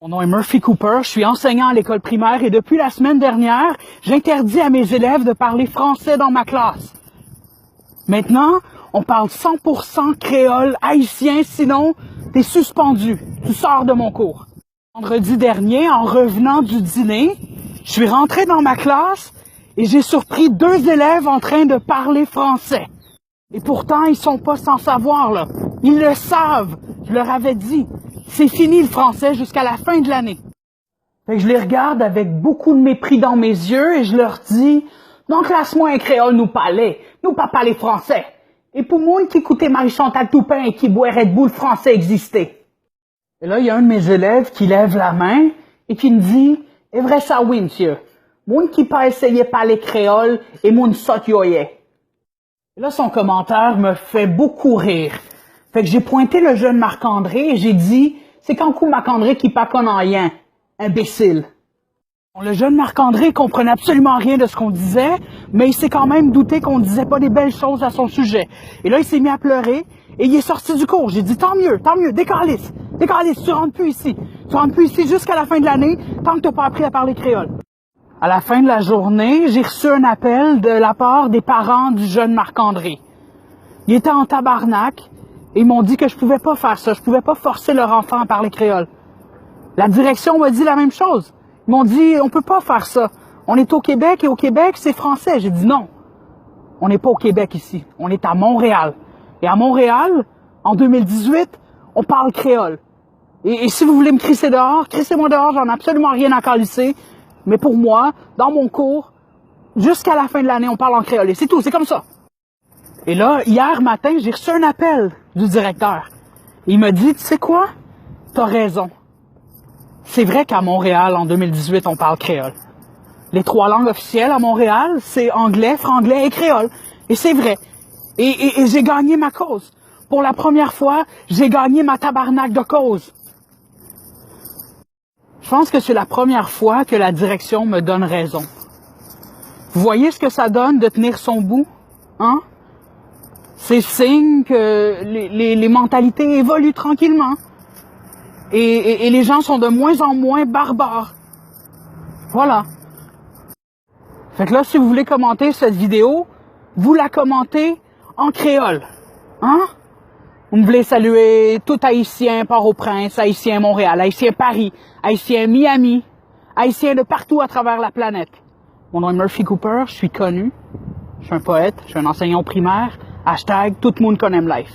Mon nom est Murphy Cooper, je suis enseignant à l'école primaire et depuis la semaine dernière, j'interdis à mes élèves de parler français dans ma classe. Maintenant, on parle 100% créole haïtien, sinon t'es suspendu, tu sors de mon cours. Vendredi dernier, en revenant du dîner, je suis rentré dans ma classe et j'ai surpris 2 élèves en train de parler français. Et pourtant, ils sont pas sans savoir, là. Ils le savent. Je leur avais dit. C'est fini le français jusqu'à la fin de l'année. Fait que je les regarde avec beaucoup de mépris dans mes yeux et je leur dis, donc classe-moi un créole nous parler français. Et pour moi qui écoutait Marie-Chantal Toupin et qui boit Red Bull français existait. Et là, il y a un de mes élèves qui lève la main et qui me dit, est vrai ça oui, monsieur. Moun qui pas essayé parler créole et moun sot yoye. Et là, son commentaire me fait beaucoup rire. Fait que j'ai pointé le jeune Marc-André et j'ai dit, c'est quand coup Marc-André qui pas connaît rien, imbécile. Bon, le jeune Marc-André comprenait absolument rien de ce qu'on disait, mais il s'est quand même douté qu'on disait pas des belles choses à son sujet. Et là, il s'est mis à pleurer et il est sorti du cours. J'ai dit, tant mieux, décalisse, tu rentres plus ici. Tu rentres plus ici jusqu'à la fin de l'année, tant que t'as pas appris à parler créole. À la fin de la journée, j'ai reçu un appel de la part des parents du jeune Marc-André. Ils étaient en tabarnak et ils m'ont dit que je pouvais pas faire ça, je pouvais pas forcer leur enfant à parler créole. La direction m'a dit la même chose. Ils m'ont dit, on peut pas faire ça. On est au Québec et au Québec, c'est français. J'ai dit non. On n'est pas au Québec ici. On est à Montréal. Et à Montréal, en 2018, on parle créole. Et si vous voulez me crisser dehors, crissez-moi dehors, j'en ai absolument rien à calisser. Mais pour moi, dans mon cours, jusqu'à la fin de l'année, on parle en créole. Et c'est tout, c'est comme ça. Et là, hier matin, j'ai reçu un appel du directeur. Il m'a dit, tu sais quoi? T'as raison. C'est vrai qu'à Montréal, en 2018, on parle créole. Les 3 langues officielles à Montréal, c'est anglais, franglais et créole. Et c'est vrai. Et j'ai gagné ma cause. Pour la première fois, j'ai gagné ma tabarnak de cause. Je pense que c'est la première fois que la direction me donne raison. Vous voyez ce que ça donne de tenir son bout? Hein? C'est signe que les mentalités évoluent tranquillement. Et les gens sont de moins en moins barbares. Voilà. Fait que là, si vous voulez commenter cette vidéo, vous la commentez en créole. Hein? Vous voulez saluer tout Haïtien Port-au-Prince, Haïtien Montréal, Haïtien Paris, Haïtien Miami, Haïtien de partout à travers la planète. Mon nom est Murphy Cooper, je suis connu, je suis un poète, je suis un enseignant primaire, #, tout le monde connaît life.